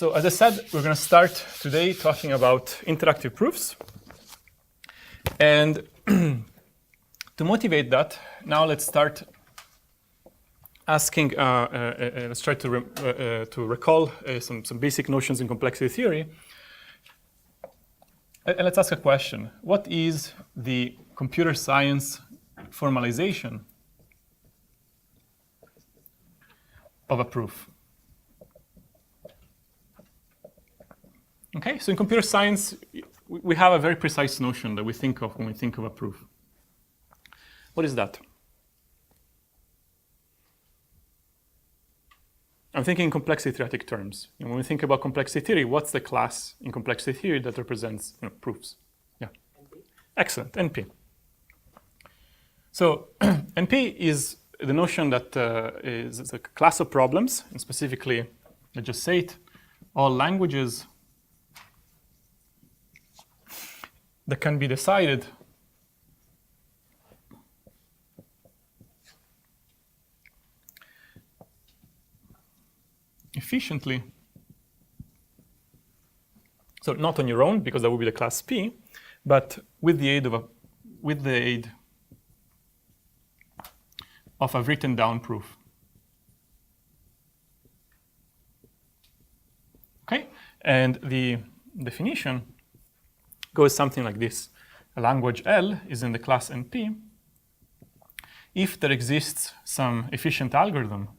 So as I said, we're going to start today talking about interactive proofs. And to motivate that, now let's start asking, let's try to recall some basic notions in complexity theory. And let's ask a question. What is the computer science formalization of a proof? Okay, so in computer science, we have a very precise notion that we think of when we think of a proof. What is that? I'm thinking in complexity theoretic terms. And when we think about complexity theory, what's the class in complexity theory that represents proofs? Yeah. NP. Excellent, NP. So NP is the notion that is a class of problems, and specifically, let's just say it, all languages that can be decided efficiently. So not on your own, because that would be the class P, but with the aid of a written down proof. Okay, and the definition goes something like this. A language L is in the class NP if there exists some efficient algorithm.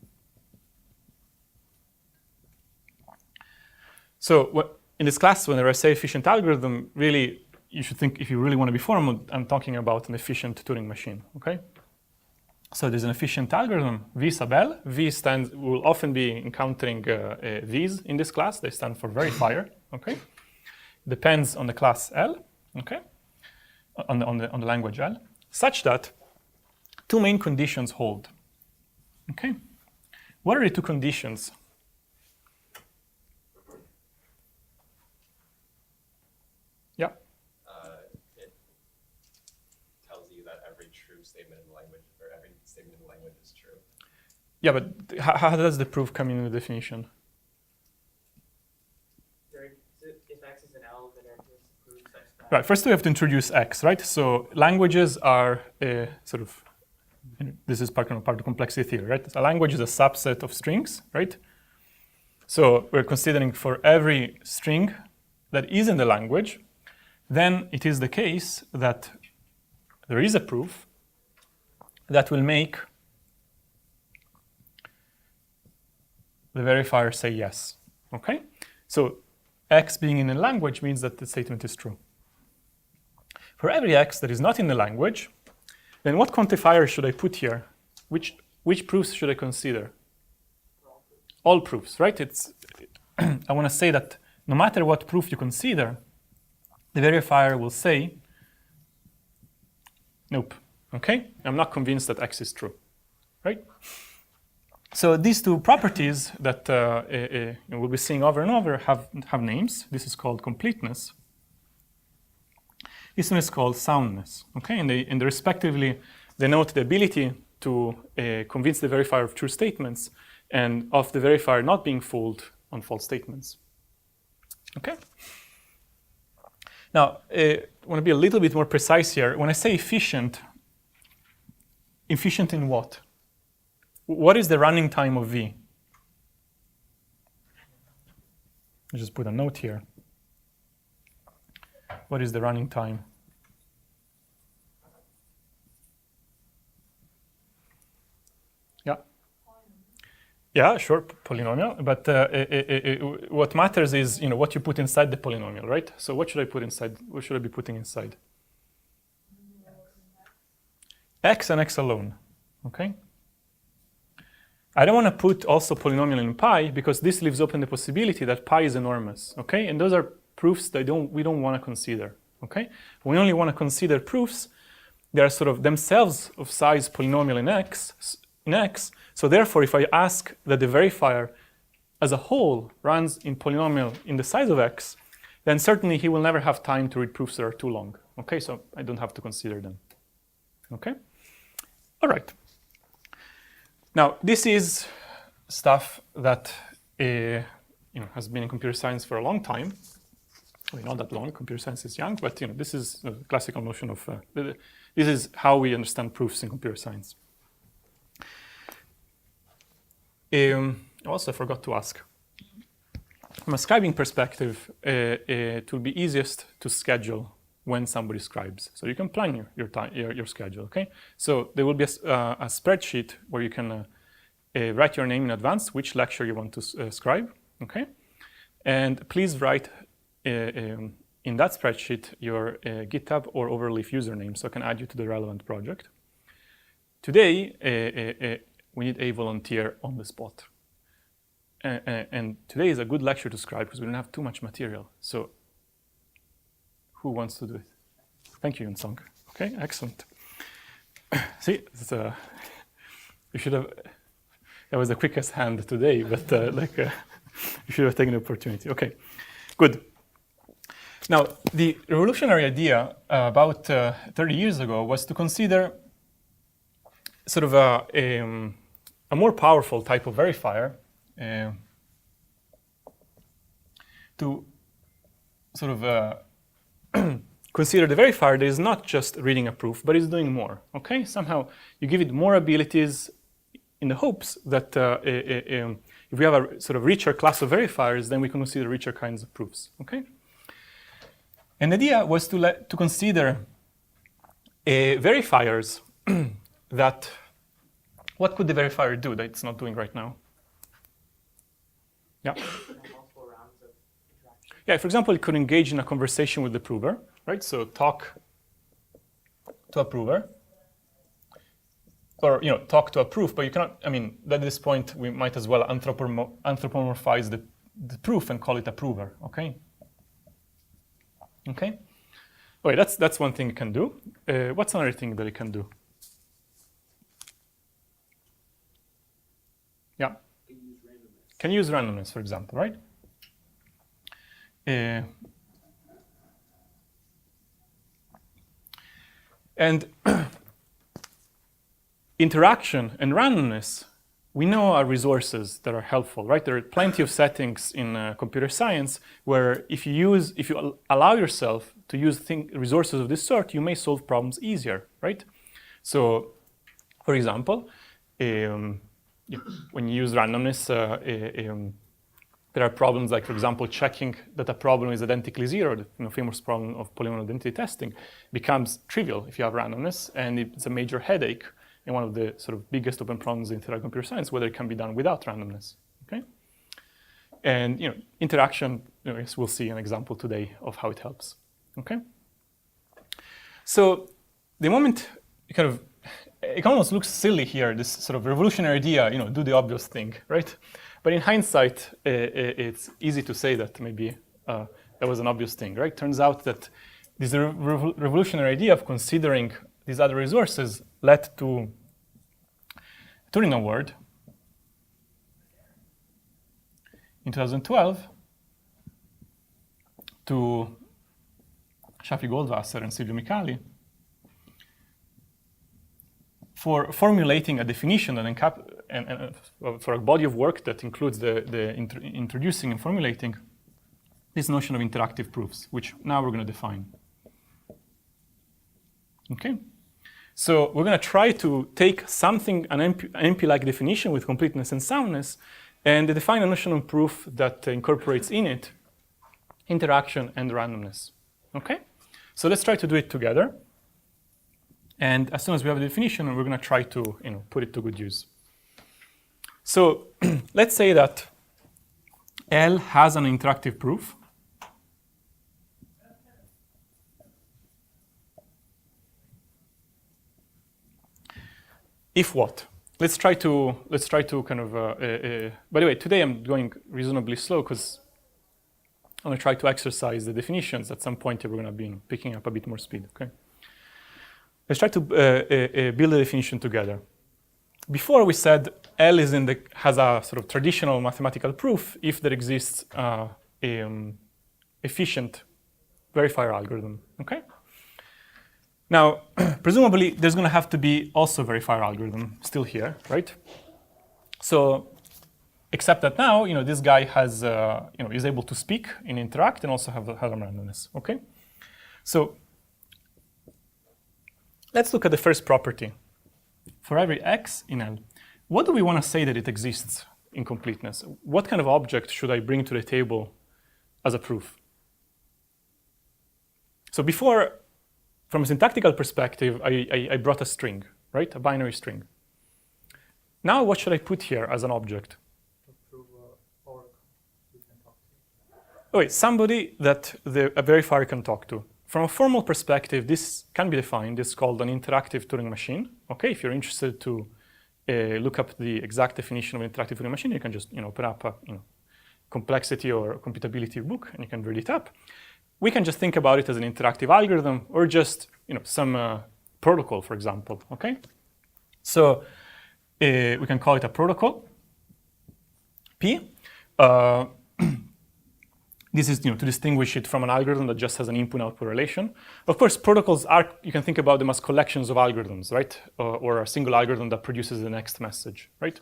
So in this class, whenever I say efficient algorithm, really, you should think, if you really want to be formal, I'm talking about an efficient Turing machine, okay? So there's an efficient algorithm, V sub L. V stands, we'll often be encountering V's in this class. They stand for verifier, okay? Depends on the class L, okay? On the language L, such that two main conditions hold, okay? What are the two conditions? Yeah. It tells you that every true statement in the language, or every statement in the language is true. Yeah, but how does the proof come in the definition? If X is an L, then it is a proof such that... Right, first we have to introduce X, right? So languages are sort of, this is part of complexity theory, right? A language is a subset of strings, right? So we're considering for every string that is in the language, then it is the case that there is a proof that will make the verifier say yes, okay? So X being in a language means that the statement is true. For every X that is not in the language, then what quantifier should I put here? Which proofs should I consider? All proofs, right? I want to say that no matter what proof you consider, the verifier will say, nope, okay? I'm not convinced that X is true, right? So these two properties that we'll be seeing over and over have names. This is called completeness. This one is called soundness, okay? And they respectively denote the ability to convince the verifier of true statements and of the verifier not being fooled on false statements, okay? Now, I want to be a little bit more precise here. When I say efficient in what? What is the running time of V? I'll just put a note here. What is the running time? Yeah. Yeah, sure, polynomial. But what matters is, what you put inside the polynomial, right? So what should I put inside? What should I be putting inside? X and X alone, okay? I don't want to put also polynomial in pi because this leaves open the possibility that pi is enormous, okay? And those are proofs that we don't want to consider, okay? We only want to consider proofs that are sort of themselves of size polynomial in X. So therefore, if I ask that the verifier as a whole runs in polynomial in the size of X, then certainly he will never have time to read proofs that are too long, okay? So I don't have to consider them, okay? All right. Now, this is stuff that has been in computer science for a long time. I mean, not that long. Computer science is young, but this is the classical notion of this is how we understand proofs in computer science. Also, I forgot to ask. From a scribing perspective, it will be easiest to schedule when somebody scribes. So you can plan your time, your schedule. Okay. So there will be a spreadsheet where you can write your name in advance, which lecture you want to scribe. Okay. And please write in that spreadsheet your GitHub or Overleaf username, so I can add you to the relevant project. Today, we need a volunteer on the spot. And today is a good lecture to scribe because we don't have too much material. So who wants to do it? Thank you, Yunsong. Okay, excellent. See, you should have, that was the quickest hand today, but you should have taken the opportunity. Okay, good. Now, the revolutionary idea about 30 years ago was to consider sort of a more powerful type of verifier to sort of consider the verifier that is not just reading a proof, but is doing more. Okay, somehow you give it more abilities in the hopes that if we have a sort of richer class of verifiers, then we can consider richer kinds of proofs. Okay, and the idea was to consider verifiers that. What could the verifier do that it's not doing right now? Yeah. Multiple rounds of interaction. Yeah. For example, it could engage in a conversation with the prover, right? So talk to a prover, or talk to a proof. But you cannot. I mean, at this point, we might as well anthropomorphize the proof and call it a prover. Okay. Okay. Okay. That's one thing it can do. What's another thing that it can do? Yeah. Can use randomness, for example, right? And interaction and randomness, we know are resources that are helpful, right? There are plenty of settings in computer science where if you allow yourself to use resources of this sort, you may solve problems easier, right? So, for example, when you use randomness, there are problems like, for example, checking that a problem is identically zero. The famous problem of polynomial identity testing becomes trivial if you have randomness, and it's a major headache and one of the sort of biggest open problems in theoretical computer science, whether it can be done without randomness. Okay, and interaction. We'll see an example today of how it helps. Okay, so the moment you kind of it almost looks silly here, this sort of revolutionary idea, do the obvious thing, right? But in hindsight, it's easy to say that maybe that was an obvious thing, right? Turns out that this revolutionary idea of considering these other resources led to a Turing Award in 2012 to Shafi Goldwasser and Silvio Micali for formulating a definition and for a body of work that includes introducing and formulating this notion of interactive proofs, which now we're going to define. Okay, so we're going to try to take something, an NP-like definition with completeness and soundness, and define a notion of proof that incorporates in it interaction and randomness. Okay, so let's try to do it together. And as soon as we have a definition, we're going to try to put it to good use. So let's say that L has an interactive proof. If what? Let's try to kind of. By the way, today I'm going reasonably slow because I'm going to try to exercise the definitions. At some point, we're going to be picking up a bit more speed. Okay. Let's try to build a definition together. Before we said L has a sort of traditional mathematical proof if there exists efficient verifier algorithm. Okay. Now, presumably, there's going to have to be also verifier algorithm still here, right? So except that now, this guy has, is able to speak and interact and also have some randomness, okay? So let's look at the first property. For every x in L, what do we want to say that it exists in completeness? What kind of object should I bring to the table as a proof? So before, from a syntactical perspective, I brought a string, right? A binary string. Now what should I put here as an object? Oh, wait, somebody that a verifier can talk to. From a formal perspective, this can be defined. It's called an interactive Turing machine. Okay, if you're interested to look up the exact definition of an interactive Turing machine, you can just open up a complexity or computability book and you can read it up. We can just think about it as an interactive algorithm or just some protocol, for example. Okay, so we can call it a protocol. P. This is to distinguish it from an algorithm that just has an input-output relation. Of course, protocols you can think about them as collections of algorithms, right? Or a single algorithm that produces the next message, right?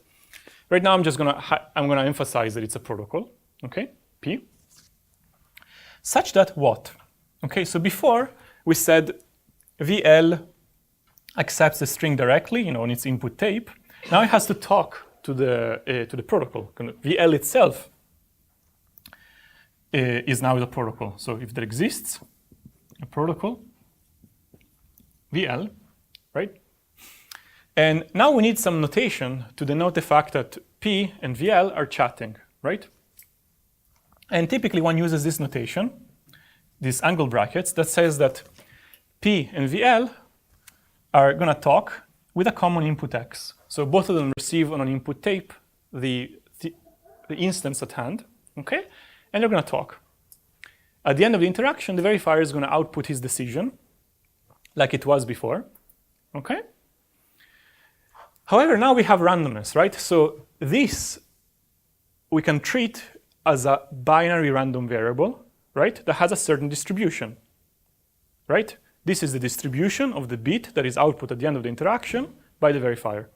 Right now, I'm gonna emphasize that it's a protocol, okay? P. Such that what? Okay, so before we said VL accepts the string directly, on its input tape. Now it has to talk to the protocol. VL itself is now the protocol. So if there exists a protocol, VL, right? And now we need some notation to denote the fact that P and VL are chatting, right? And typically one uses this notation, these angle brackets, that says that P and VL are going to talk with a common input X. So both of them receive on an input tape the instance at hand, okay? And they're going to talk. At the end of the interaction, the verifier is going to output his decision, like it was before, okay? However, now we have randomness, right? So this we can treat as a binary random variable, right? That has a certain distribution, right? This is the distribution of the bit that is output at the end of the interaction by the verifier,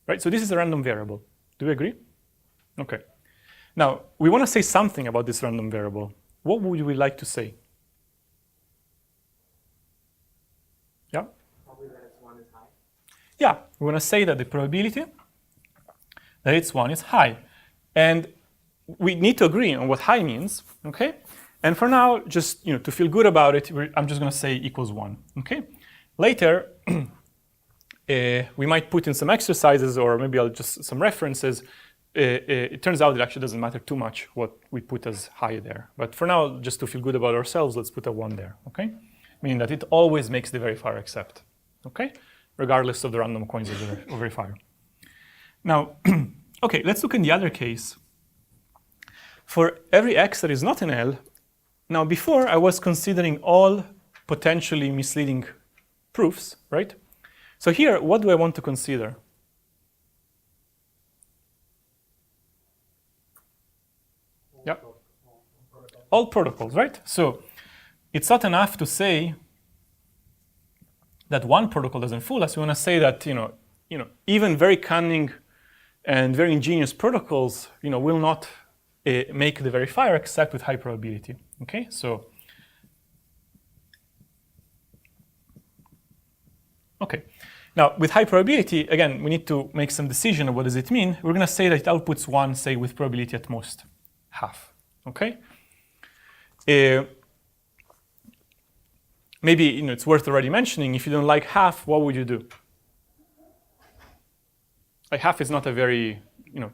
right? So this is a random variable. Do we agree? Okay. Now, we want to say something about this random variable. What would we like to say? Yeah? Probably that it's 1 is high. Yeah, we want to say that the probability that it's 1 is high. And we need to agree on what high means, okay? And for now, just to feel good about it, I'm just going to say equals 1, okay? Later, we might put in some exercises or maybe I'll just some references. It turns out it actually doesn't matter too much what we put as high there. But for now, just to feel good about ourselves, let's put a 1 there, okay? Meaning that it always makes the verifier accept, okay? Regardless of the random coins of the verifier. Now, okay, let's look in the other case. For every x that is not in L, now before I was considering all potentially misleading proofs, right? So here, what do I want to consider? Yeah, all protocols, right? So it's not enough to say that one protocol doesn't fool us. We want to say that even very cunning and very ingenious protocols will not make the verifier accept with high probability. Okay, so okay. Now with high probability, again, we need to make some decision of what does it mean. We're going to say that it outputs 1, say with probability at most half. Okay. Maybe it's worth already mentioning. If you don't like half, what would you do? Like half is not a very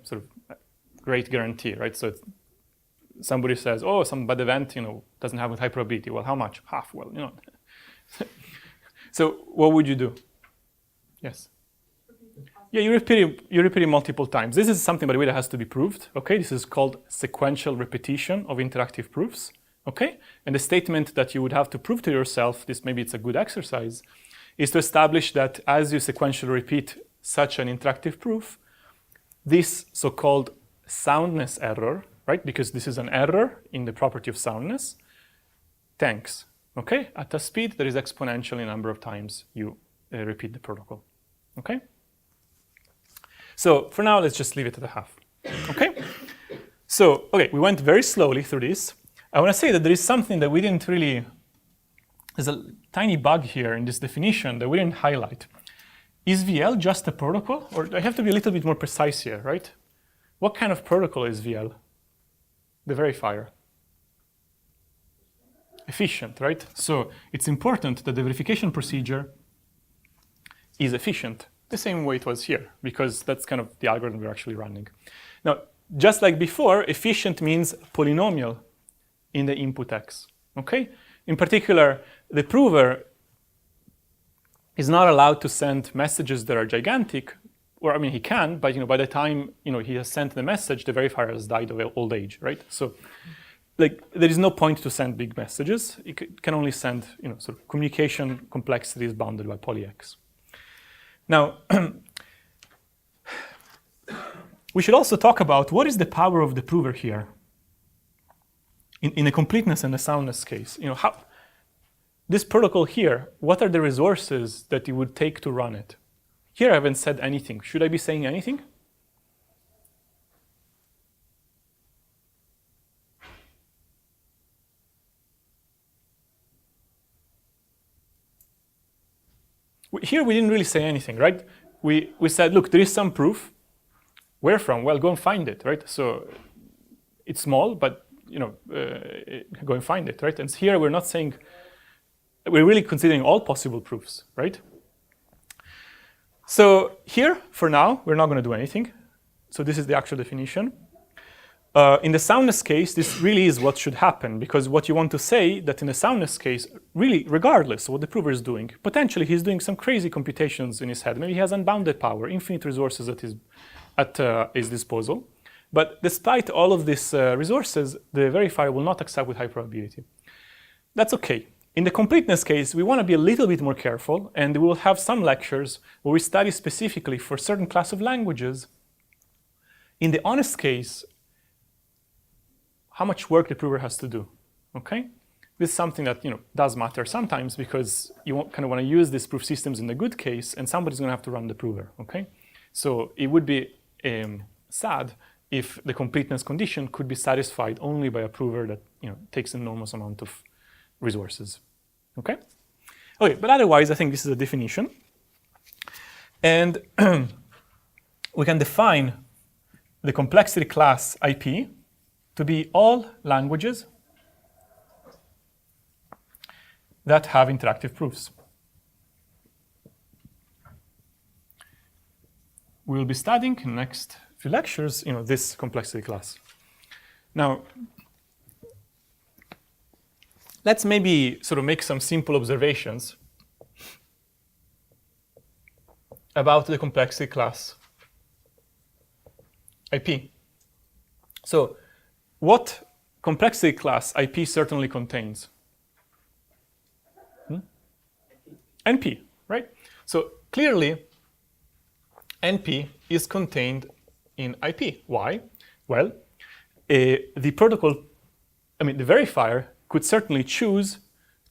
sort of great guarantee, right? So somebody says, oh, some bad event doesn't have a high probability. Well, how much? Half. Well, So what would you do? Yes. Yeah, you repeat it multiple times. This is something, by the way, that has to be proved. Okay, this is called sequential repetition of interactive proofs. Okay, and the statement that you would have to prove to yourself, maybe it's a good exercise, is to establish that as you sequentially repeat such an interactive proof, this so-called soundness error, right? Because this is an error in the property of soundness, tanks. Okay, at a speed that is exponential in number of times you repeat the protocol. Okay. So for now, let's just leave it at a half. Okay. So, okay, we went very slowly through this. I want to say that there is something that we didn't really, there's a tiny bug here in this definition that we didn't highlight. Is VL just a protocol? Or I have to be a little bit more precise here, right? What kind of protocol is VL? The verifier. Efficient, right? So it's important that the verification procedure is efficient, the same way it was here, because that's kind of the algorithm we're actually running. Now, just like before, efficient means polynomial in the input x, okay? In particular, the prover is not allowed to send messages that are gigantic, or I mean, he can, but by the time he has sent the message, the verifier has died of old age, right? So, like, there is no point to send big messages. It can only send, sort of communication complexity is bounded by poly x. Now, we should also talk about what is the power of the prover here in a completeness and a soundness case. How this protocol here, what are the resources that it would take to run it? Here I haven't said anything. Should I be saying anything? Here we didn't really say anything, right? We said, look, there is some proof. Where from? Well, go and find it, right? So it's small, but go and find it, right? And here we're not saying, we're really considering all possible proofs, right? So here, for now, we're not going to do anything. So this is the actual definition. In the soundness case, this really is what should happen, because what you want to say that in the soundness case, really, regardless of what the prover is doing, potentially he's doing some crazy computations in his head. Maybe he has unbounded power, infinite resources at his disposal. But despite all of these resources, the verifier will not accept with high probability. That's okay. In the completeness case, we want to be a little bit more careful, and we will have some lectures where we study specifically for certain class of languages. In the honest case, how much work the prover has to do, okay? This is something that does matter sometimes, because you kind of want to use these proof systems in the good case, and somebody's going to have to run the prover, okay? So it would be sad if the completeness condition could be satisfied only by a prover that takes an enormous amount of resources, okay? Okay, but otherwise, I think this is a definition, and we can define the complexity class IP to be all languages that have interactive proofs. We will be studying in the next few lectures, this complexity class. Now, let's maybe sort of make some simple observations about the complexity class IP. So, what complexity class IP certainly contains? NP, right? So clearly, NP is contained in IP. Why? Well, the protocol, the verifier could certainly choose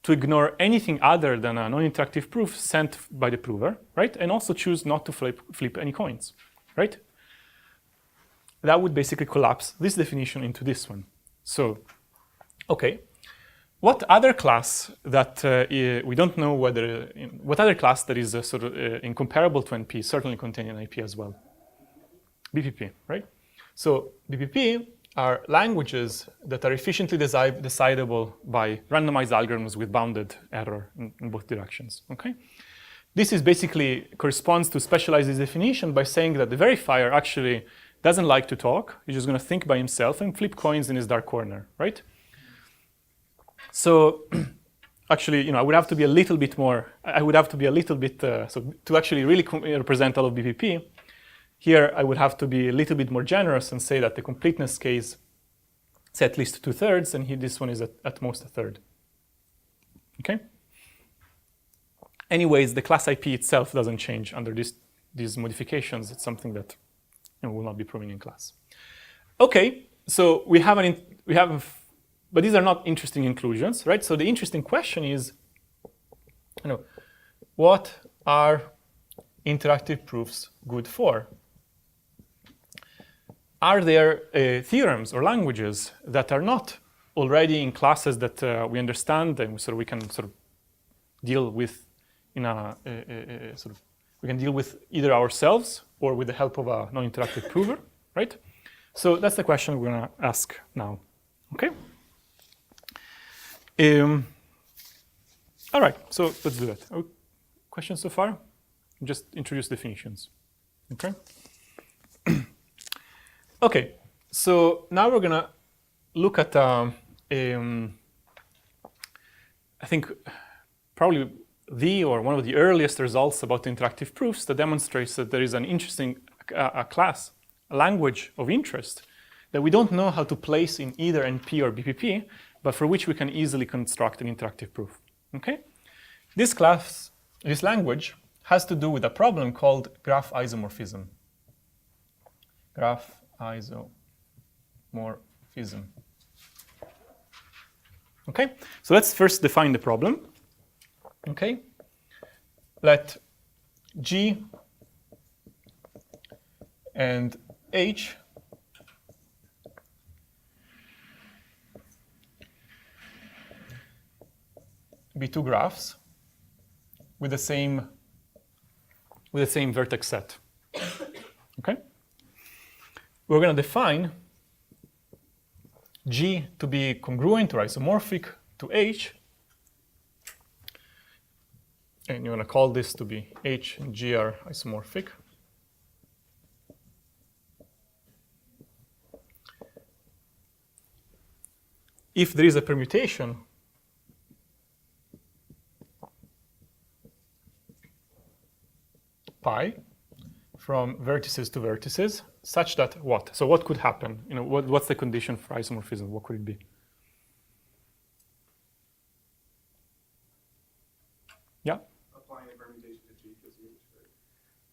to ignore anything other than a non-interactive proof sent by the prover, right? And also choose not to flip any coins, right? That would basically collapse this definition into this one. So, okay, what other class that we don't know whether, what other class that is sort of incomparable to NP certainly contain an IP as well? BPP, right? So BPP are languages that are efficiently decidable by randomized algorithms with bounded error in both directions, okay? This is basically corresponds to specialize this definition by saying that the verifier actually doesn't like to talk. He's just going to think by himself and flip coins in his dark corner, right? So actually, I would have to be a little bit more, so to actually really represent all of BPP, here I would have to be a little bit more generous and say that the completeness case is at least 2/3, and here this one is at most 1/3, okay? Anyways, the class IP itself doesn't change under these modifications. It's something that will not be proven in class. Okay, so but these are not interesting inclusions, right? So the interesting question is, what are interactive proofs good for? are there theorems or languages that are not already in classes that we understand and so we can sort of deal with in a sort of, we can deal with either ourselves or with the help of a non-interactive prover, right? So that's the question we're gonna ask now, okay? All right, so let's do that. Questions so far? Just introduce definitions, okay? Okay, so now we're gonna look at, I think, probably one of the earliest results about interactive proofs that demonstrates that there is an interesting class, a language of interest that we don't know how to place in either NP or BPP, but for which we can easily construct an interactive proof, okay? This class, this language, has to do with a problem called graph isomorphism. Graph isomorphism. Okay, so let's first define the problem. Okay, let G and H be two graphs with the same vertex set. Okay, we're going to define G to be congruent or isomorphic to H, and you want to call this to be H and G are isomorphic. If there is a permutation pi from vertices to vertices, such that what? So what could happen? You know, what's the condition for isomorphism? What could it be? Yeah? Applying a permutation to G gives you H.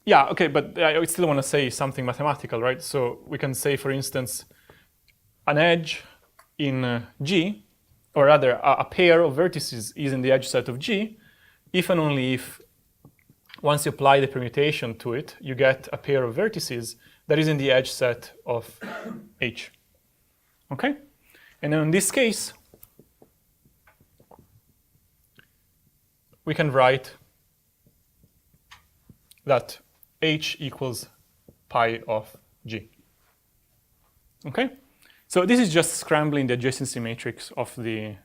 Yeah, okay, but I still want to say something mathematical, right? So we can say, for instance, an edge in G, or rather a pair of vertices is in the edge set of G, if and only if once you apply the permutation to it, you get a pair of vertices that is in the edge set of H. Okay? And then in this case, we can write that H equals pi of G. Okay? So this is just scrambling the adjacency matrix of the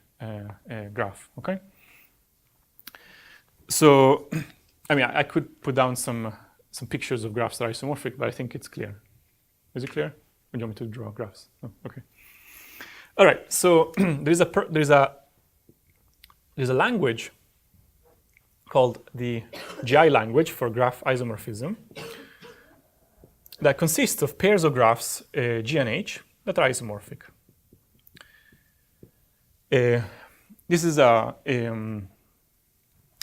graph. Okay? So, I mean, I could put down some pictures of graphs that are isomorphic, but I think it's clear. Is it clear? Or do you want me to draw graphs? Oh, okay. All right. So there's a language called the GI language for graph isomorphism that consists of pairs of graphs G and H that are isomorphic. This is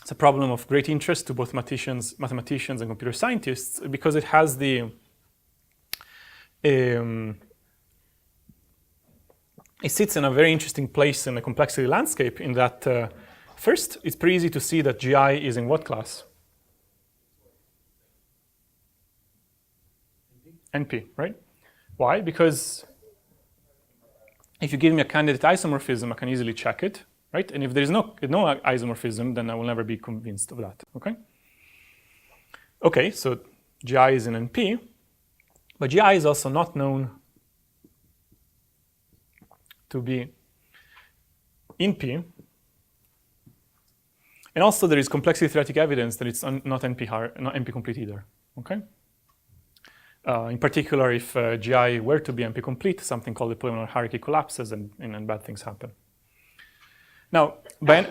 it's a problem of great interest to both mathematicians and computer scientists because it has the it sits in a very interesting place in the complexity landscape in that first, it's pretty easy to see that GI is in what class? NP, right? Why? Because if you give me a candidate isomorphism, I can easily check it, right? And if there is no isomorphism, then I will never be convinced of that, okay? Okay, so GI is in NP, but GI is also not known to be in P. And also there is complexity theoretic evidence that it's not NP complete either, okay? In particular, if GI were to be NP complete, something called the polynomial hierarchy collapses and bad things happen. Now, by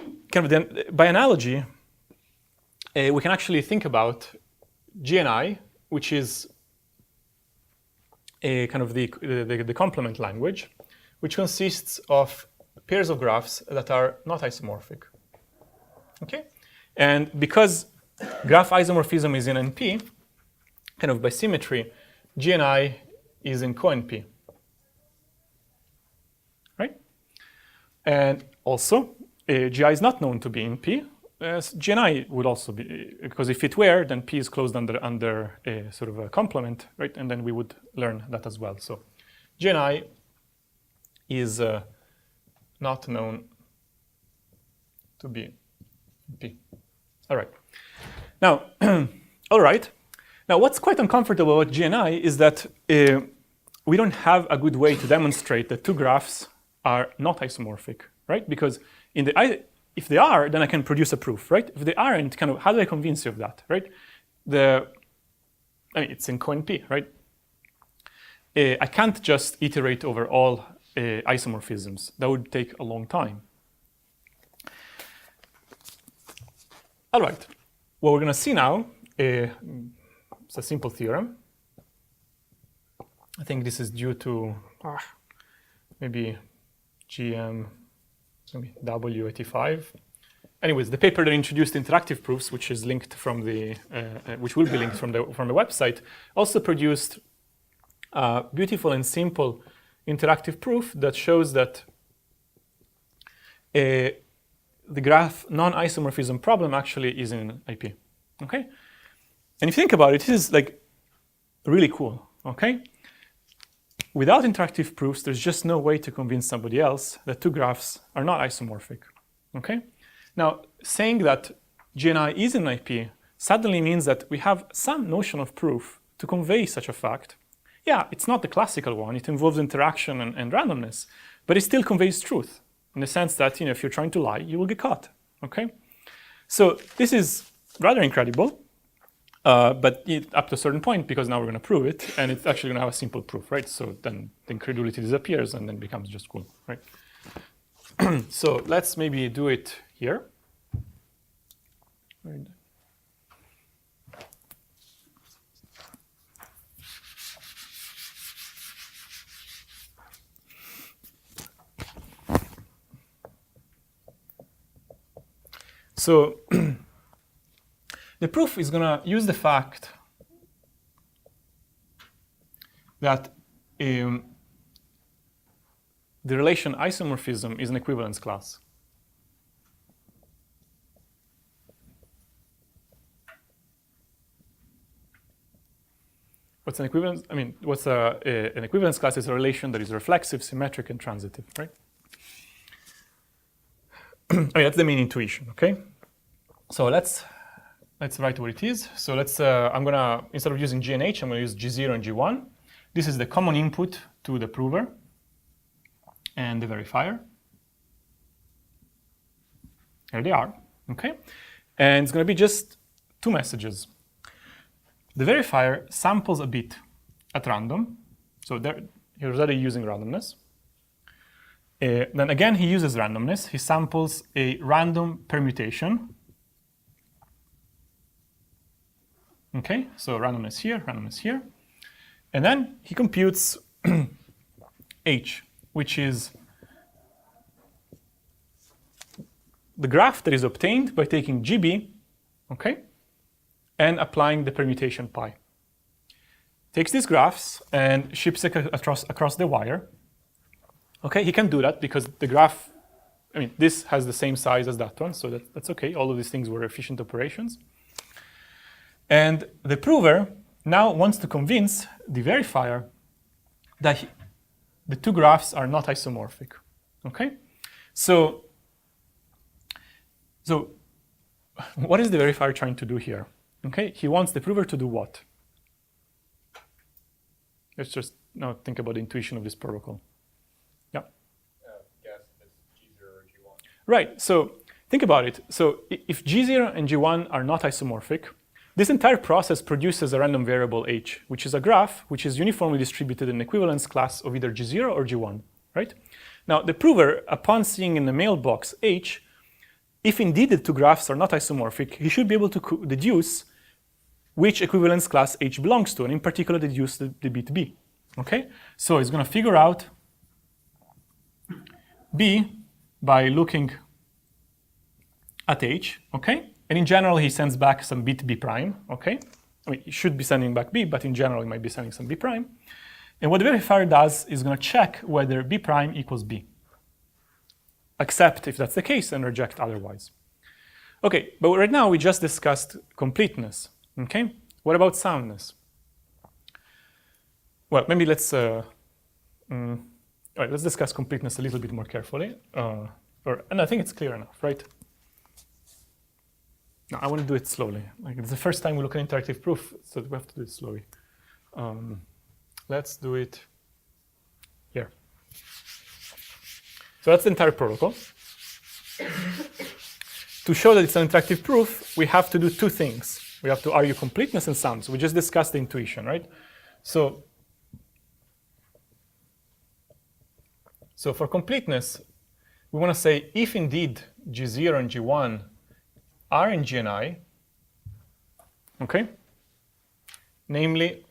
analogy, we can actually think about G and I, which is a kind of the complement language, which consists of pairs of graphs that are not isomorphic. Okay? And because graph isomorphism is in NP, kind of by symmetry, G and I is in co-NP. Right? And also, GI is not known to be in P. G and I would also be, because if it were, then P is closed under a sort of a complement, right? And then we would learn that as well. So GNI is not known to be P. All right. Now, all right. Now, what's quite uncomfortable about GNI is that we don't have a good way to demonstrate that two graphs are not isomorphic, right? Because if they are, then I can produce a proof, right? If they aren't, kind of, how do I convince you of that, right? It's in CoNP, right? I can't just iterate over all isomorphisms. That would take a long time. All right. What we're going to see now, it's a simple theorem. I think this is due to maybe GM W85. Anyways, the paper that introduced interactive proofs, which is linked from the, which will be linked from the website, also produced a beautiful and simple interactive proof that shows that the graph non-isomorphism problem actually is in IP. Okay, and if you think about it, it is like really cool. Okay. Without interactive proofs, there's just no way to convince somebody else that two graphs are not isomorphic. Okay? Now, saying that GNI is in IP suddenly means that we have some notion of proof to convey such a fact. Yeah, it's not the classical one. It involves interaction and randomness, but it still conveys truth in the sense that if you're trying to lie, you will get caught. Okay? So this is rather incredible. But up to a certain point, because now we're going to prove it, and it's actually going to have a simple proof, right? So then the incredulity disappears, and then becomes just cool, right? So let's maybe do it here. Right. So the proof is going to use the fact that the relation isomorphism is an equivalence class. What's an equivalence? I mean, what's an equivalence class is a relation that is reflexive, symmetric, and transitive, right? That's the main intuition, okay? So let's write what it is. So I'm gonna, instead of using G and H, I'm gonna use G0 and G1. This is the common input to the prover and the verifier. Here they are, okay? And it's gonna be just two messages. The verifier samples a bit at random. So he's already using randomness. Then again, he uses randomness. He samples a random permutation. Okay, so randomness here, randomness here. And then he computes H, which is the graph that is obtained by taking GB, okay, and applying the permutation pi. Takes these graphs and ships it across the wire. Okay, he can do that because the graph, I mean, this has the same size as that one, so that's okay. All of these things were efficient operations. And the prover now wants to convince the verifier that the two graphs are not isomorphic. Okay? So what is the verifier trying to do here? Okay, he wants the prover to do what? Let's just now think about the intuition of this protocol. Yeah? Guess if it's G0 or G1. Right, so think about it. So if G0 and G1 are not isomorphic, this entire process produces a random variable H, which is a graph which is uniformly distributed in an equivalence class of either G0 or G1, right? Now, the prover, upon seeing in the mailbox H, if indeed the two graphs are not isomorphic, he should be able to deduce which equivalence class H belongs to, and in particular deduce the bit B, okay? So he's going to figure out B by looking at H, okay? And in general, he sends back some bit B prime, okay? I mean, he should be sending back B, but in general, he might be sending some B prime. And what the verifier does is going to check whether B prime equals B. Accept if that's the case and reject otherwise. Okay, but right now we just discussed completeness, okay? What about soundness? Well, maybe let's All right, let's discuss completeness a little bit more carefully. And I think it's clear enough, right? No, I want to do it slowly. Like, it's the first time we look at interactive proof, so we have to do it slowly. Let's do it here. So that's the entire protocol. To show that it's an interactive proof, we have to do two things. We have to argue completeness and soundness. We just discussed the intuition, right? So for completeness, we want to say if indeed G0 and G1 are in GNI, okay? Namely,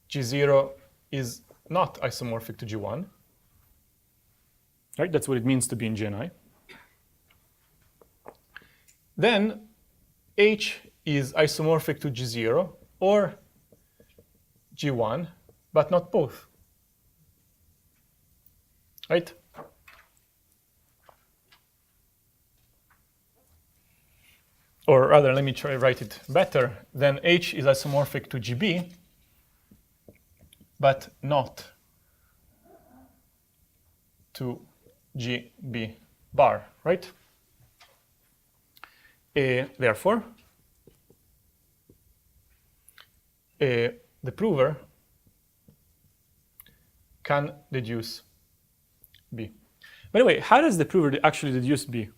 G0 is not isomorphic to G1, right? That's what it means to be in GNI. Then H is isomorphic to G0 or G1, but not both, right? Or rather, let me try to write it better. Then H is isomorphic to GB, but not to GB bar, right? Therefore, the prover can deduce B. By the way, how does the prover actually deduce B?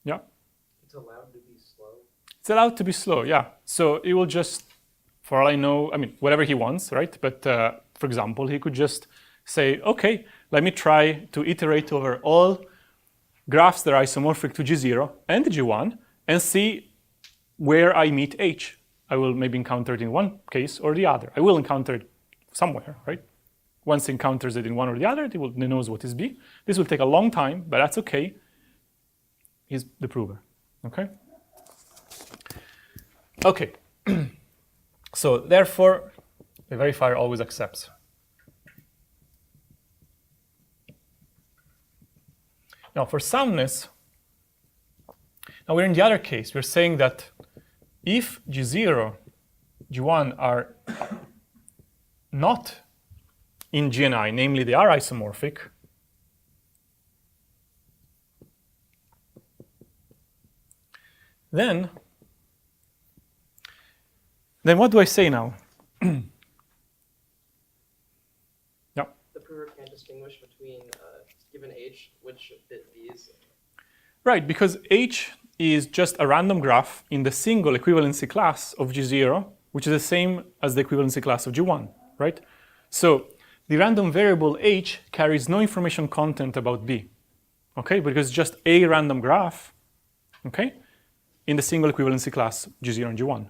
Yeah? It's allowed to be slow. It's allowed to be slow, yeah. So it will just, for all I know, I mean, whatever he wants, right? But for example, he could just say, okay, let me try to iterate over all graphs that are isomorphic to G0 and G1 and see where I meet H. I will maybe encounter it in one case or the other. I will encounter it somewhere, right? Once he encounters it in one or the other, he knows what is B. This will take a long time, but that's okay. He's the prover, okay? Okay, so therefore, the verifier always accepts. Now for soundness, now we're in the other case. We're saying that if G0, G1 are not in GNI, namely they are isomorphic, then what do I say now? The prover can't distinguish between, given H, which bit B is. Right, because H is just a random graph in the single equivalency class of G0, which is the same as the equivalency class of G1, right? So the random variable H carries no information content about B, okay? Because it's just a random graph, okay? In the single equivalency class G0 and G1,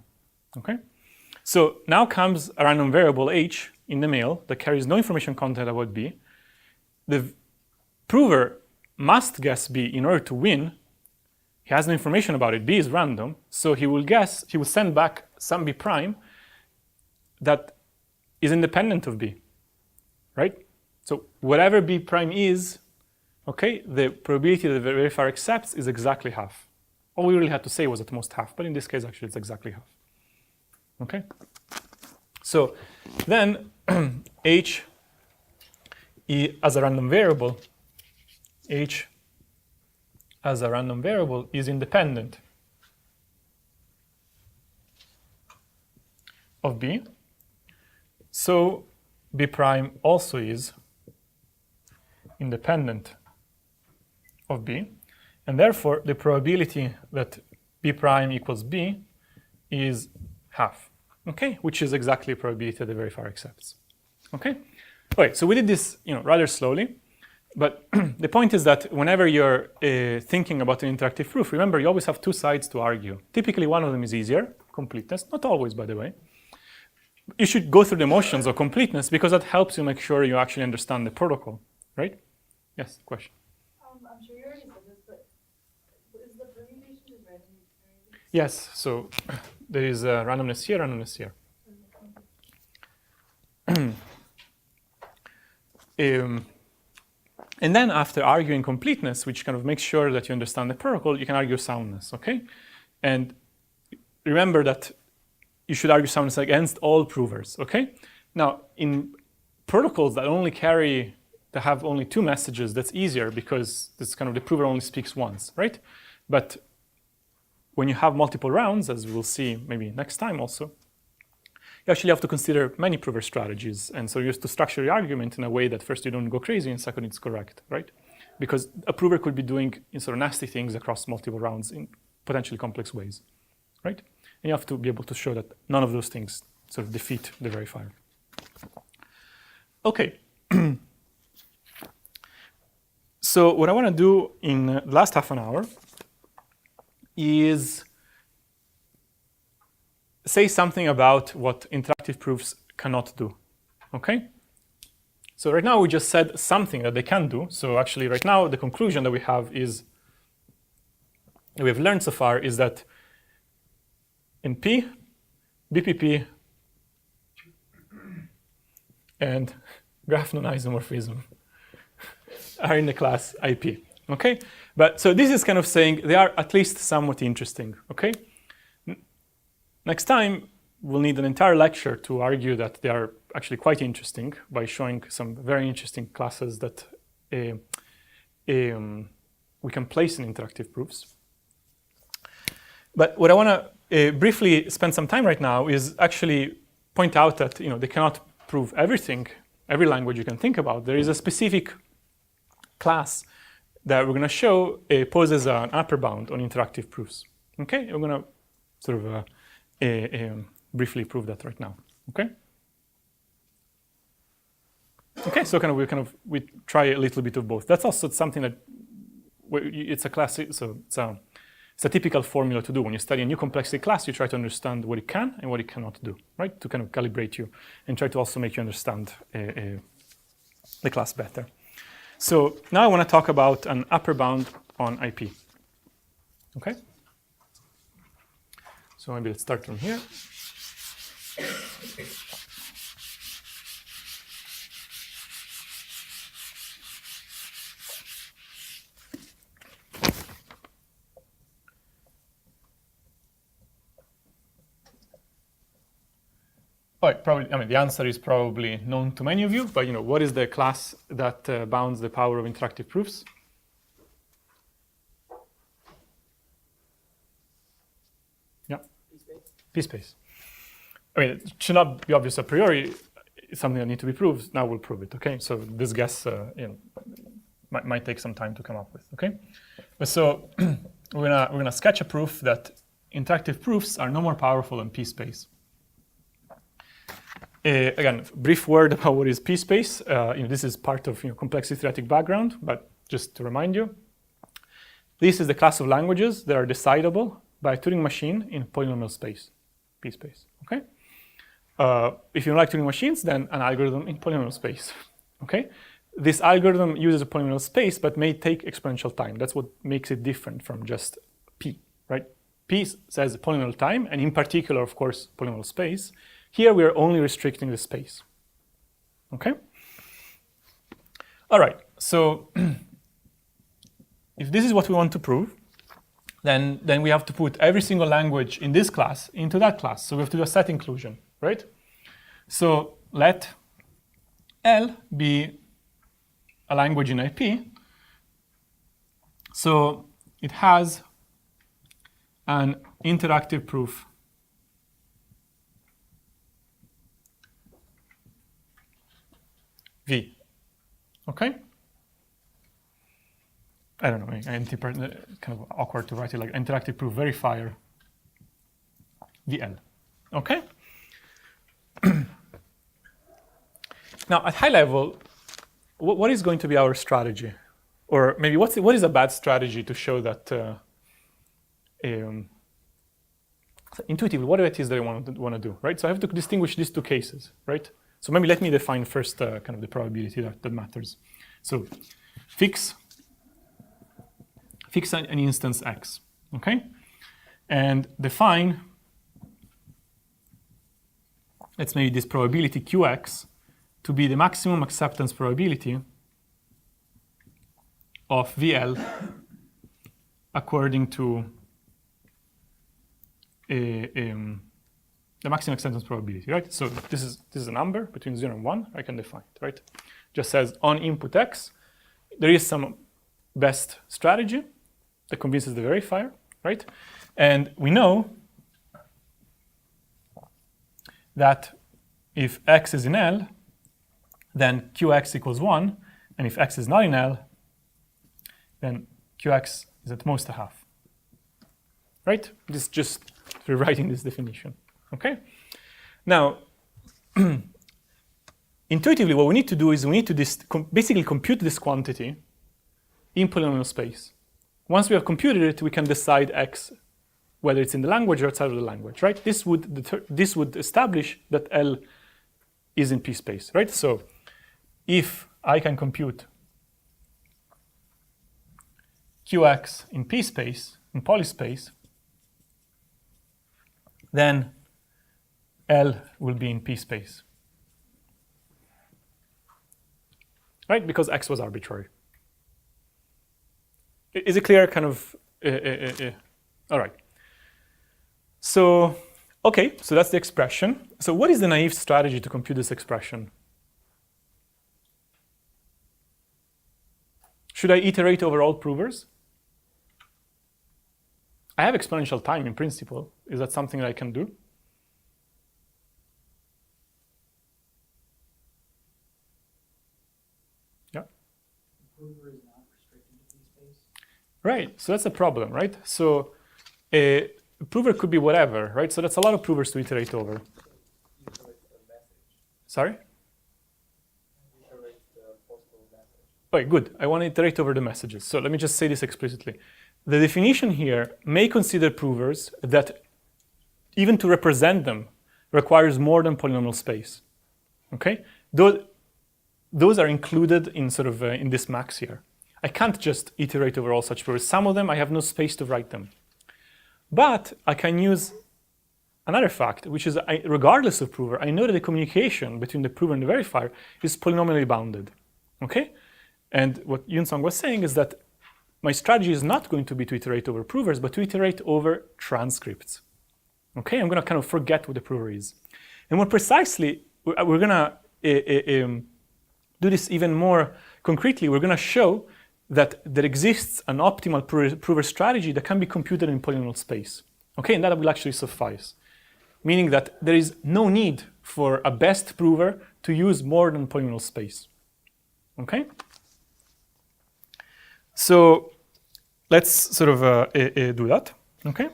okay? So now comes a random variable H in the mail that carries no information content about B. The prover must guess B in order to win. He has no information about it. B is random, so he will send back some B prime that is independent of B, right? So whatever B prime is, okay, the probability that the verifier accepts is exactly half. All we really had to say was at most half, but in this case, actually, it's exactly half. Okay? So then H as a random variable, H as a random variable is independent of B. So B prime also is independent of B. And therefore, the probability that B prime equals B is half, okay? Which is exactly the probability that the verifier accepts, okay? All right, so we did this, rather slowly, but the point is that whenever you're thinking about an interactive proof, remember you always have two sides to argue. Typically, one of them is easier, completeness, not always, by the way. You should go through the motions of completeness because that helps you make sure you actually understand the protocol, right? Yes, question. I'm sure you already said this, but is the permutation just randomly generated? Yes, so there is randomness here, randomness here. And then after arguing completeness, which kind of makes sure that you understand the protocol, you can argue soundness, okay? And remember that you should argue soundness against all provers, okay? Now, in protocols that have only 2 messages, that's easier because this kind of the prover only speaks once, right? But when you have multiple rounds, as we'll see maybe next time also, you actually have to consider many prover strategies. And so you have to structure your argument in a way that first you don't go crazy and second it's correct, right? Because a prover could be doing sort of nasty things across multiple rounds in potentially complex ways, right? And you have to be able to show that none of those things sort of defeat the verifier. Okay. So what I want to do in the last half an hour is say something about what interactive proofs cannot do, okay? So right now we just said something that they can do. So actually right now the conclusion that we have is, that we have learned so far is that in P, BPP, and graph non-isomorphism are in the class IP, okay? But so this is kind of saying they are at least somewhat interesting, okay? Next time, we'll need an entire lecture to argue that they are actually quite interesting by showing some very interesting classes that we can place in interactive proofs. But what I want to briefly spend some time right now is actually point out that they cannot prove everything, every language you can think about. There is a specific class that we're going to show poses an upper bound on interactive proofs. Okay, we're going to sort of briefly prove that right now. Okay. Okay, so we try a little bit of both. That's also something that it's a classic. So it's a typical formula to do when you study a new complexity class. You try to understand what it can and what it cannot do, right? To kind of calibrate you and try to also make you understand the class better. So now I want to talk about an upper bound on IP. Okay. So maybe let's start from here. All right, probably, the answer is probably known to many of you, but what is the class that bounds the power of interactive proofs? Yeah. PSPACE. It should not be obvious a priori. It's something that needs to be proved. Now we'll prove it. Okay. So this guess, might take some time to come up with. Okay. But so we're gonna sketch a proof that interactive proofs are no more powerful than PSPACE. Again, brief word about what is PSPACE. This is part of complexity theoretic background, but just to remind you, this is the class of languages that are decidable by a Turing machine in polynomial space, PSPACE. Okay. If you don't like Turing machines, then an algorithm in polynomial space. Okay. This algorithm uses a polynomial space, but may take exponential time. That's what makes it different from just P. Right. P says polynomial time, and in particular, of course, polynomial space. Here we are only restricting the space. Okay? All right, so if this is what we want to prove, then we have to put every single language in this class into that class. So we have to do a set inclusion, right? So let L be a language in IP. So it has an interactive proof V. Okay? I don't know, kind of awkward to write it like interactive proof verifier VL. Okay? Now, at high level, what is going to be our strategy? Or maybe what is a bad strategy to show that intuitively, what it is that I want to do, right? So I have to distinguish these two cases, right? So maybe let me define first kind of the probability that matters. So fix an instance X, okay? And define, let's make this probability Qx to be the maximum acceptance probability of VL according to the maximum acceptance probability, right? So this is a number between 0 and 1. I can define it, right? Just says on input X, there is some best strategy that convinces the verifier, right? And we know that if X is in L, then Qx equals 1. And if X is not in L, then Qx is at most a half, right? This is just rewriting this definition, okay? Now, intuitively, what we need to do is we need to basically compute this quantity in polynomial space. Once we have computed it, we can decide X, whether it's in the language or outside of the language, right? This would establish that L is in PSPACE, right? So if I can compute Qx in PSPACE, in polyspace, then L will be in PSPACE, right? Because X was arbitrary. Is it clear, kind of? All right. So, okay, so that's the expression. So what is the naive strategy to compute this expression? Should I iterate over all provers? I have exponential time in principle. Is that something that I can do? Yeah. Prover is not restricted to PSPACE. Right, so that's a problem, right? So a prover could be whatever, right? So that's a lot of provers to iterate over. Iterate the message. Sorry? Iterate the possible message. Okay, good. I want to iterate over the messages. So let me just say this explicitly. The definition here may consider provers that even to represent them requires more than polynomial space. Okay? Those are included in sort of in this max here. I can't just iterate over all such provers. Some of them I have no space to write them. But I can use another fact, which is regardless of prover, I know that the communication between the prover and the verifier is polynomially bounded. Okay? And what Yunsong was saying is that my strategy is not going to be to iterate over provers, but to iterate over transcripts. Okay? I'm going to kind of forget what the prover is. And more precisely, we're going to do this even more concretely. We're going to show that there exists an optimal prover strategy that can be computed in polynomial space. Okay? And that will actually suffice. Meaning that there is no need for a best prover to use more than polynomial space. Okay? So let's sort of do that, okay?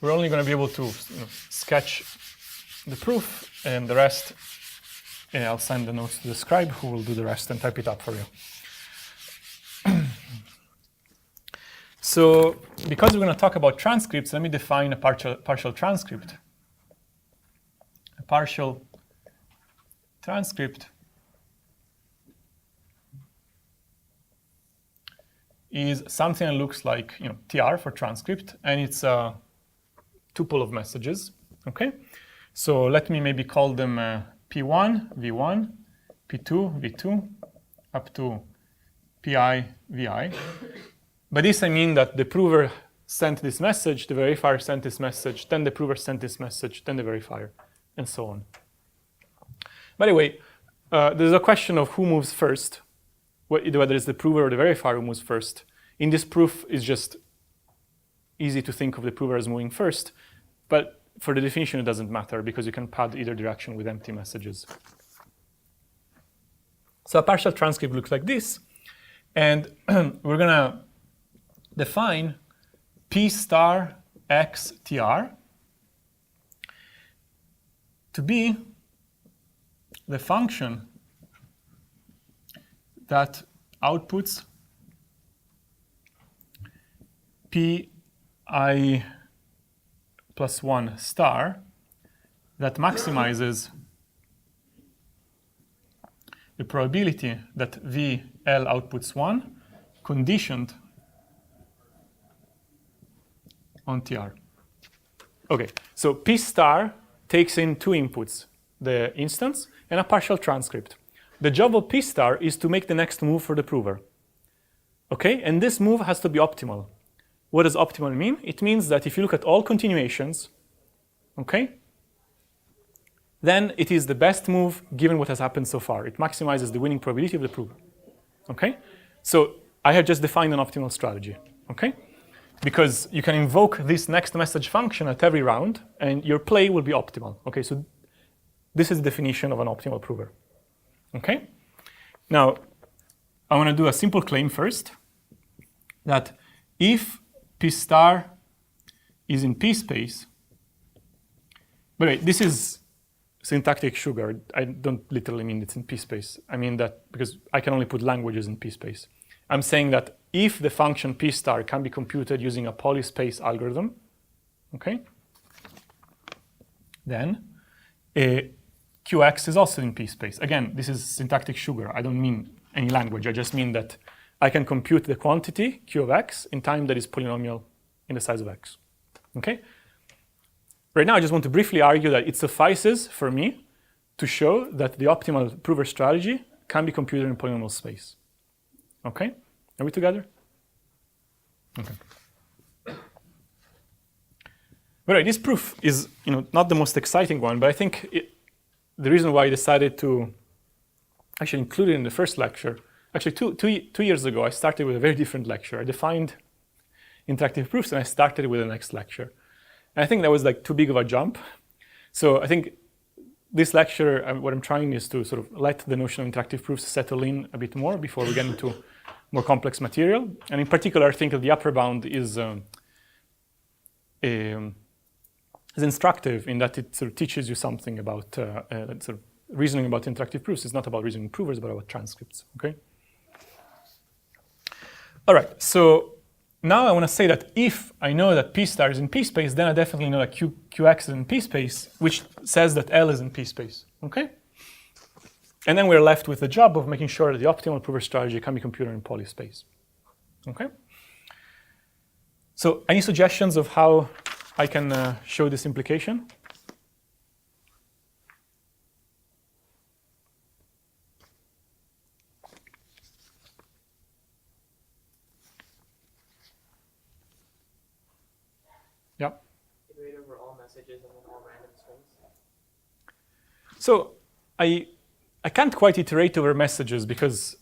We're only going to be able to sketch the proof, and the rest, I'll send the notes to the scribe who will do the rest and type it up for you. So because we're going to talk about transcripts, let me define a partial transcript. A partial transcript is something that looks like TR for transcript, and it's a tuple of messages. Okay, so let me maybe call them P1, V1, P2, V2, up to PI, VI. By this I mean that the prover sent this message, the verifier sent this message, then the prover sent this message, then the verifier, and so on. By the way, there's a question of who moves first, whether it's the prover or the verifier who moves first. In this proof, it's just easy to think of the prover as moving first, but for the definition, it doesn't matter because you can pad either direction with empty messages. So a partial transcript looks like this, and we're going to define P star X TR to be the function that outputs Pi plus 1 star that maximizes the probability that VL outputs 1 conditioned on TR. Okay, so P star takes in two inputs, the instance and a partial transcript. The job of P star is to make the next move for the prover. Okay, and this move has to be optimal. What does optimal mean? It means that if you look at all continuations, okay, then it is the best move given what has happened so far. It maximizes the winning probability of the prover. Okay, so I have just defined an optimal strategy. Okay, because you can invoke this next message function at every round, and your play will be optimal. Okay, so this is the definition of an optimal prover. Okay, now I want to do a simple claim first that if P star is in P space, by the way, this is syntactic sugar. I don't literally mean it's in P space. I mean that because I can only put languages in P space. I'm saying that if the function P star can be computed using a polyspace algorithm, okay, then Qx is also in P space. Again, this is syntactic sugar. I don't mean any language. I just mean that I can compute the quantity Q of x in time that is polynomial in the size of x. Okay? Right now, I just want to briefly argue that it suffices for me to show that the optimal prover strategy can be computed in polynomial space. Okay? Are we together? Okay. All right, this proof is not the most exciting one, but I think the reason why I decided to actually include it in the first lecture, actually two years ago, I started with a very different lecture. I defined interactive proofs, and I started with the next lecture. And I think that was like too big of a jump. So I think this lecture, what I'm trying is to sort of let the notion of interactive proofs settle in a bit more before we get into more complex material. And in particular, I think that the upper bound is instructive in that it sort of teaches you something about sort of reasoning about interactive proofs. It's not about reasoning provers, but about transcripts. Okay. All right. So now I want to say that if I know that P star is in P space, then I definitely know that Qx is in P space, which says that L is in P space. Okay. And then we're left with the job of making sure that the optimal prover strategy can be computed in polyspace. Okay. So any suggestions of how I can show this implication? Yeah. Iterate over all messages and then all random strings. So I can't quite iterate over messages because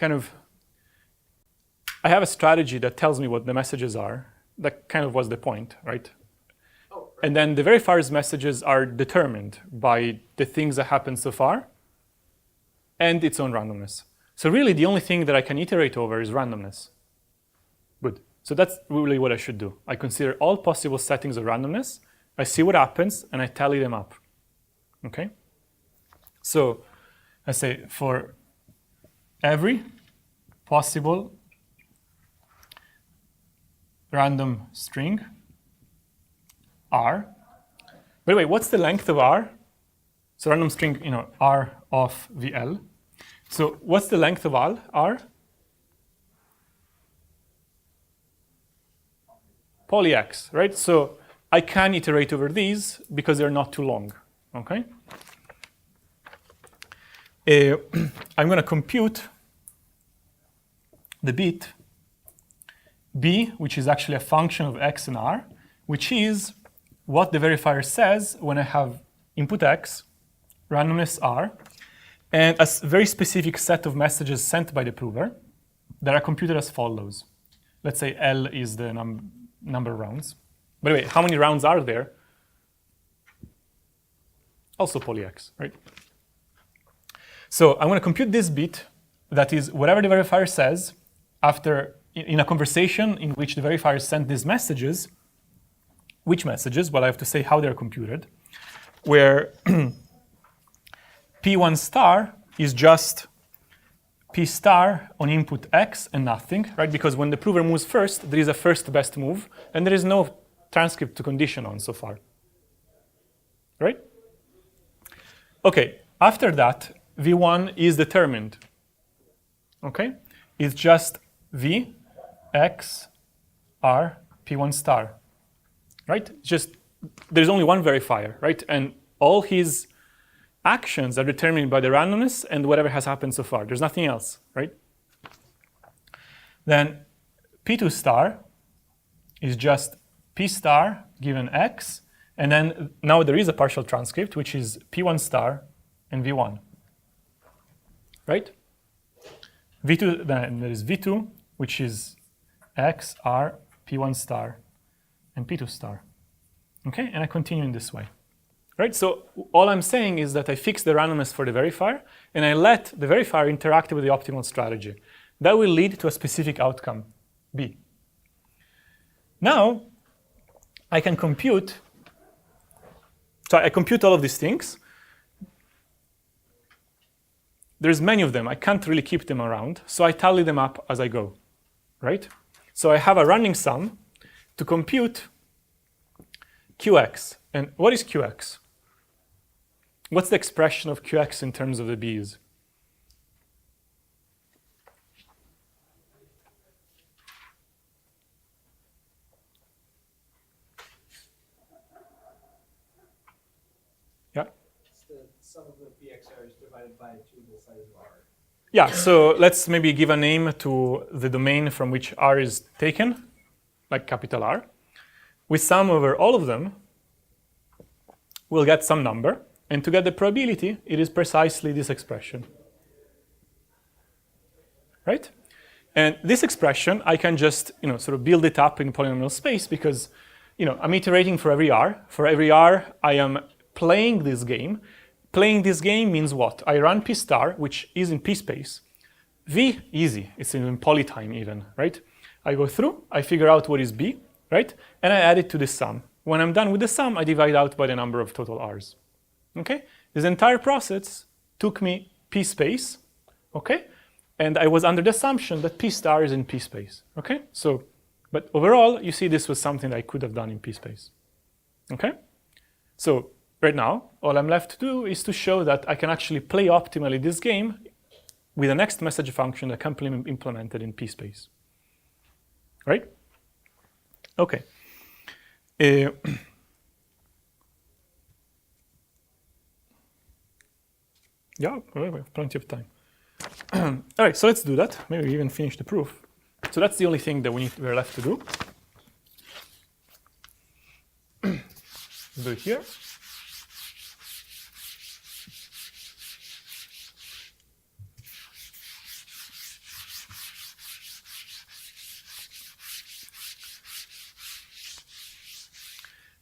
I have a strategy that tells me what the messages are. That kind of was the point, right? Oh, right. And then the verifier's messages are determined by the things that happened so far and its own randomness. So really the only thing that I can iterate over is randomness. Good. So that's really what I should do. I consider all possible settings of randomness, I see what happens, and I tally them up. Okay? So I say for every possible random string R. By the way, what's the length of R? So random string, R of VL. So what's the length of R? Poly X, right? So I can iterate over these because they're not too long, okay? I'm going to compute the bit B, which is actually a function of X and R, which is what the verifier says when I have input X, randomness R, and a very specific set of messages sent by the prover that are computed as follows. Let's say L is the number of rounds. By the way, how many rounds are there? Also poly X, right? So I'm going to compute this bit that is whatever the verifier says after in a conversation in which the verifier sent these messages. Which messages? Well, I have to say how they're computed, where P1 star is just P star on input X and nothing, right? Because when the prover moves first, there is a first best move, and there is no transcript to condition on so far, right? Okay, after that, V1 is determined, okay? It's just V, X, R, P1 star, right? Just, there's only one verifier, right? And all his actions are determined by the randomness and whatever has happened so far. There's nothing else, right? then P2 star is just P star given X, and then now there is a partial transcript, which is P1 star and V1, right? V2, then there is V2, which is X, R, P1 star, and P2 star. Okay, and I continue in this way. Right, so all I'm saying is that I fix the randomness for the verifier, and I let the verifier interact with the optimal strategy. That will lead to a specific outcome, B. Now, I can compute, so I compute all of these things. There's many of them. I can't really keep them around, so I tally them up as I go, right? So I have a running sum to compute Qx. And what is Qx? What's the expression of Qx in terms of the B's? Yeah? It's the sum of the BXRs divided by 2 the size of R. Yeah, so let's maybe give a name to the domain from which R is taken, like capital R. We sum over all of them, we'll get some number. And to get the probability, it is precisely this expression. Right? And this expression, I can just sort of build it up in polynomial space because I'm iterating for every R. For every R, I am playing this game. Playing this game means what? I run P star, which is in P space. V, easy. It's in polytime even, right? I go through, I figure out what is B, right? And I add it to the sum. When I'm done with the sum, I divide out by the number of total R's. Okay? This entire process took me P space, okay? And I was under the assumption that P star is in P space, okay? So, but overall, you see this was something that I could have done in P space, okay? So right now, all I'm left to do is to show that I can actually play optimally this game with the next message function that can be implemented in P space, right? Okay. Yeah, we have plenty of time. All right, so let's do that. Maybe we even finish the proof. So that's the only thing that we're left to do. Let's do it here.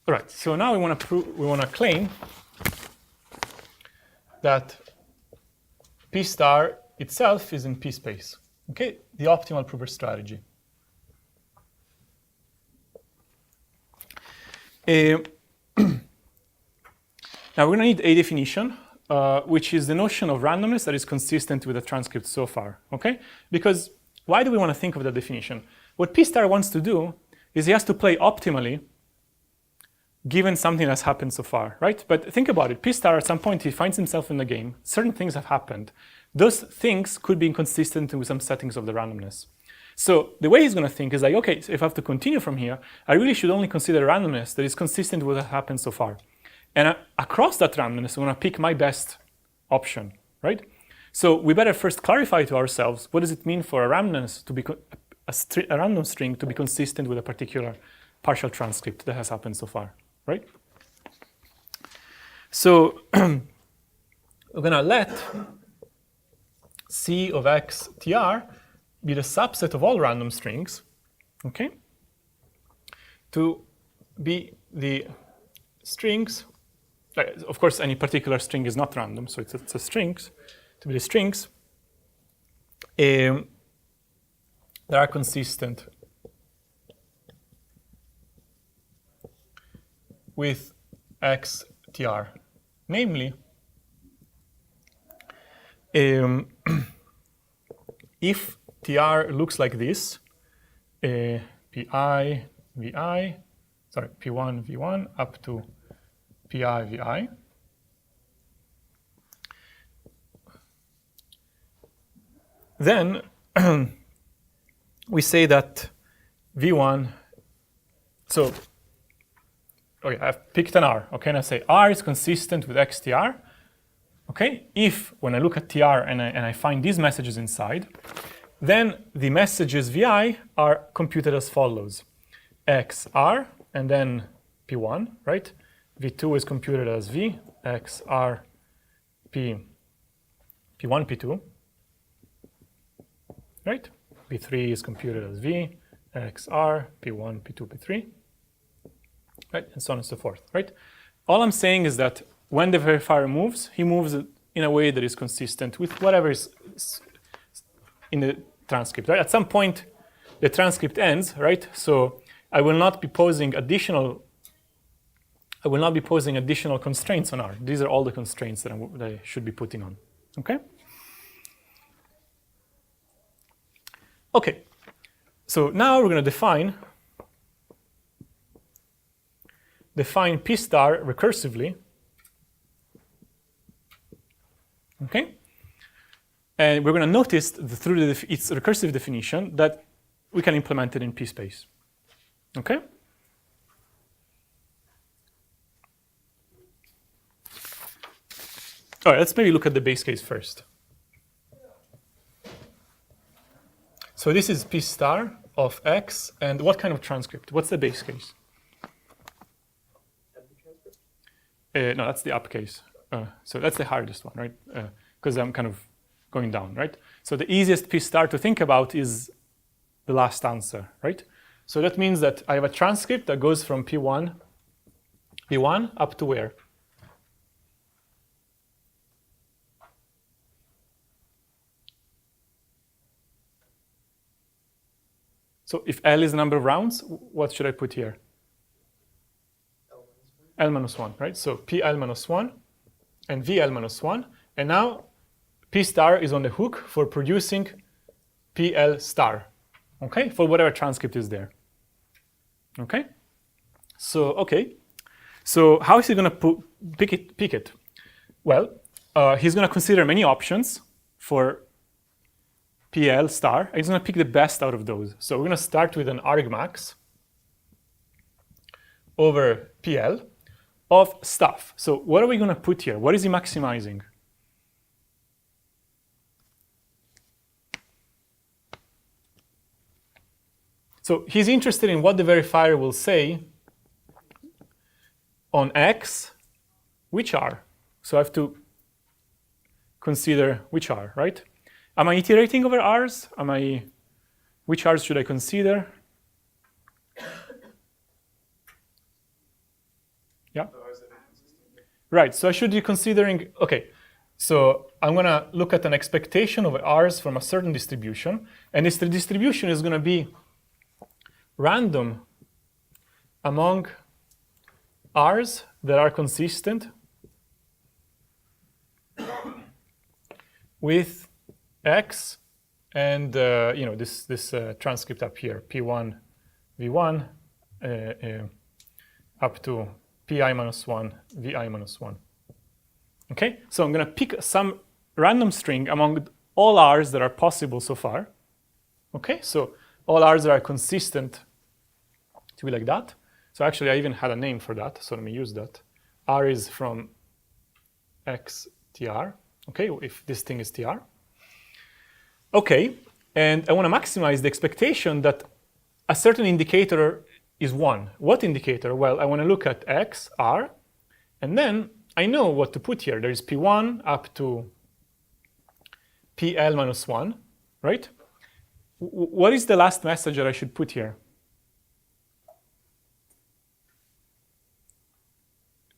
All right, so now we want to claim that P star itself is in P space. Okay, the optimal prover strategy. Now we're going to need a definition, which is the notion of randomness that is consistent with the transcript so far. Okay, because why do we want to think of that definition? What P star wants to do is he has to play optimally given something that's happened so far, right? But think about it. P star, at some point, he finds himself in the game. Certain things have happened. Those things could be inconsistent with some settings of the randomness. So the way he's going to think is like, okay, so if I have to continue from here, I really should only consider randomness that is consistent with what happened so far. And across that randomness, I want to pick my best option, right? So we better first clarify to ourselves, what does it mean for a randomness to be a random string to be consistent with a particular partial transcript that has happened so far, right? So we're going to let C of x tr be the subset of all random strings, okay? To be the strings, of course, any particular string is not random, so it's a strings, to be the strings that are consistent with xtr, namely, if tr looks like this, pi vi, sorry, p1 v1 up to pi vi, then we say that v1, so okay, I've picked an r, okay, and I say r is consistent with xtr, okay, if when I look at tr and I find these messages inside, then the messages vi are computed as follows. xr, and then p1, right? v2 is computed as v, xr, p1, p2, right? v3 is computed as v, xr, p1, p2, p3, right? And so on and so forth, right? All I'm saying is that when the verifier moves, he moves in a way that is consistent with whatever is in the transcript, right? At some point, the transcript ends, right? So I will not be posing additional constraints on R. These are all the constraints that I should be putting on, okay? Okay, so now we're going to define P star recursively, okay? And we're going to notice through its recursive definition that we can implement it in PSPACE, okay? All right, let's maybe look at the base case first. So this is P star of X, and what kind of transcript? What's the base case? Empty transcript? No, that's the up case. So that's the hardest one, right? Because I'm kind of going down, right? So the easiest P star to think about is the last answer, right? So that means that I have a transcript that goes from P1 up to where? So if L is the number of rounds, what should I put here? L minus 1, right? So PL minus 1 and VL minus 1. And now P star is on the hook for producing PL star, okay? For whatever transcript is there, okay? So, okay. So how is he going to pick it? Well, he's going to consider many options for PL star. He's going to pick the best out of those. So we're going to start with an argmax over PL of stuff. So what are we going to put here? What is he maximizing? So he's interested in what the verifier will say on X, which R. So I have to consider which R, right? Am I iterating over R's? Which R's should I consider? Yeah? Right, so I should be considering, okay, so I'm going to look at an expectation of R's from a certain distribution, and this distribution is going to be random among R's that are consistent with X and this transcript up here, P1 V1 up to PI minus 1 VI minus 1. Okay, so I'm going to pick some random string among all R's that are possible so far. Okay, so all R's that are consistent to be like that. So actually, I even had a name for that, so let me use that. R is from X TR, okay, if this thing is TR. Okay, and I want to maximize the expectation that a certain indicator is 1. What indicator? Well, I want to look at X, R, and then I know what to put here. There is P1 up to PL minus 1, right? What is the last message that I should put here?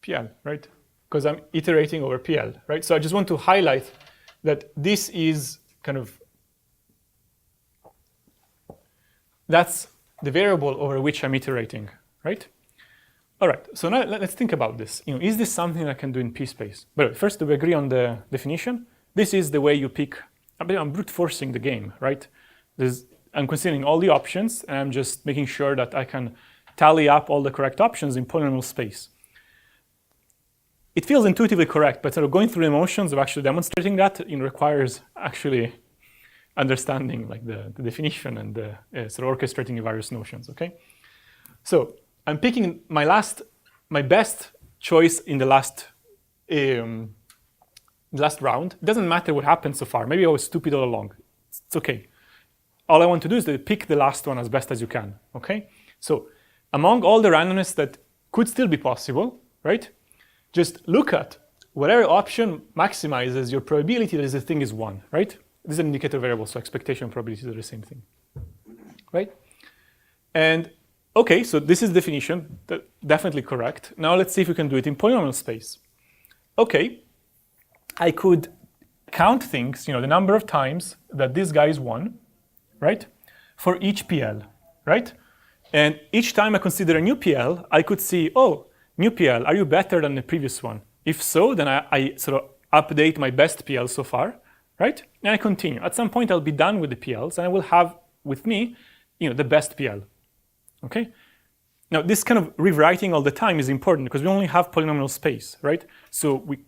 PL, right? Because I'm iterating over PL, right? So I just want to highlight that this is kind of, that's the variable over which I'm iterating, right? All right, so now let's think about this. Is this something I can do in PSPACE? But first, do we agree on the definition? This is the way you pick. I'm brute forcing the game, right? I'm considering all the options, and I'm just making sure that I can tally up all the correct options in polynomial space. It feels intuitively correct, but sort of going through the motions of actually demonstrating that requires actually understanding like the definition and sort of orchestrating the various notions, okay? So I'm picking my best choice in the last round. It doesn't matter what happened so far. Maybe I was stupid all along. It's okay. all I want to do is to pick the last one as best as you can, okay? So among all the randomness that could still be possible, right? Just look at whatever option maximizes your probability that the thing is 1, right? This is an indicator variable, so expectation and probability are the same thing, right? And okay, so this is definition, definitely correct. Now let's see if we can do it in polynomial space. Okay, I could count things, the number of times that this guy is 1, right? For each PL, right? And each time I consider a new PL, I could see, oh, new PL, are you better than the previous one? If so, then I sort of update my best PL so far, right? And I continue. At some point, I'll be done with the PLs, and I will have with me, the best PL, okay? Now, this kind of rewriting all the time is important because we only have polynomial space, right? So we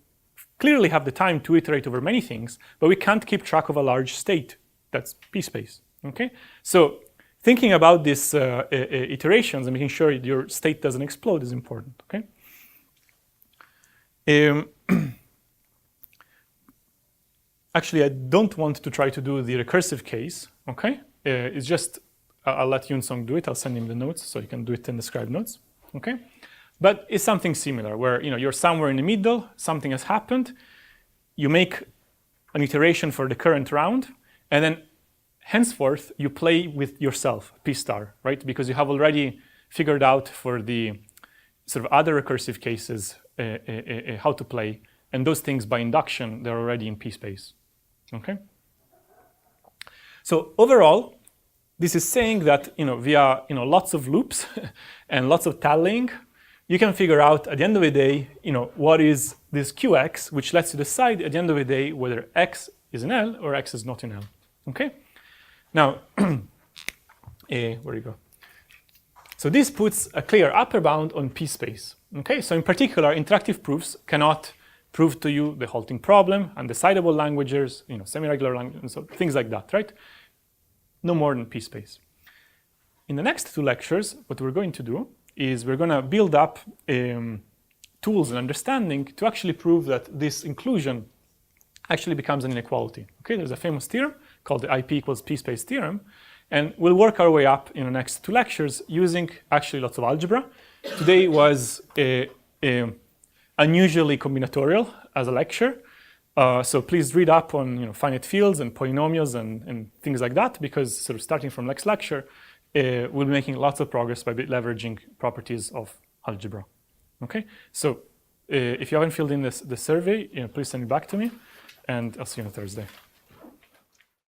clearly have the time to iterate over many things, but we can't keep track of a large state. That's p-space, okay? So thinking about these iterations and making sure your state doesn't explode is important, okay? Actually, I don't want to try to do the recursive case, okay? It's just, I'll let Yunsong do it. I'll send him the notes so you can do it in the scribe notes, okay? But it's something similar where you're somewhere in the middle, something has happened, you make an iteration for the current round, and then henceforth you play with yourself, P star, right? Because you have already figured out for the sort of other recursive cases how to play, and those things by induction, they're already in P space, okay? So overall, this is saying that via lots of loops and lots of tallying, you can figure out at the end of the day, what is this QX, which lets you decide at the end of the day whether X is in L or X is not in L. Okay? Now, where you go? So this puts a clear upper bound on P space. Okay? So in particular, interactive proofs cannot prove to you the halting problem, undecidable languages, semi-regular languages, so things like that, right? No more than P space. In the next 2 lectures, what we're going to do is we're going to build up tools and understanding to actually prove that this inclusion actually becomes an inequality. Okay, there's a famous theorem called the IP equals P space theorem, and we'll work our way up in the next 2 lectures using actually lots of algebra. Today was unusually combinatorial as a lecture, so please read up on finite fields and polynomials and things like that, because sort of starting from next lecture, we'll be making lots of progress by leveraging properties of algebra. Okay, so if you haven't filled in the survey, please send it back to me, and I'll see you on Thursday.